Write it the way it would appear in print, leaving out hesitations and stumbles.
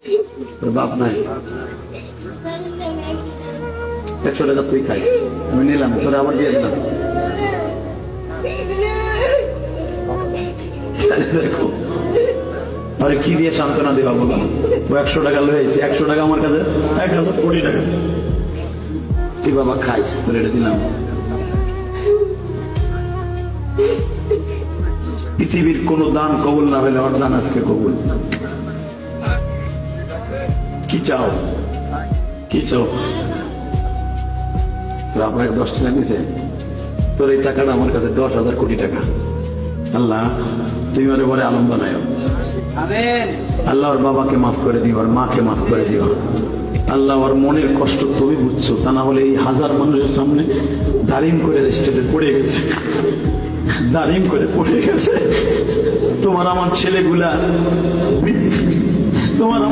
তোর বাপ নাই, 100 টাকা তুই খাই, আমি নিলাম, তোরা আবার দিয়ে দিলাম। দেখো আরে কি দিয়ে সান্ত্বনা দেওয়া বলো, ও 100 টাকা লয়েছে, 100 টাকা আমার কাছে 1000 কোটি টাকা। তুই বাবা খাইস, তোর এটা দিলাম। পৃথিবীর কোন দান কবুল না হলে ওর দান আজকে কবুল। কি চাও, কি চাও? আপনাকে 10 টাকা দিছে, তোর এই টাকাটা আমার কাছে 10,000 কোটি টাকা। আল্লাহ তুমি ওরে বলে আলম বানায়, আল্লাহ ওর বাবাকে মাফ করে দিও, ওর মাকে মাফ করে দিও। আল্লাহ ওর মনের কষ্ট তুমি বুঝছো, তা না হলে এই 1000 মানুষের সামনে দাঁড়িম করে স্টেজে পড়ে গেছে, দাঁড়িম করে পড়ে গেছে। তোমার আমার ছেলেগুলা, তোমার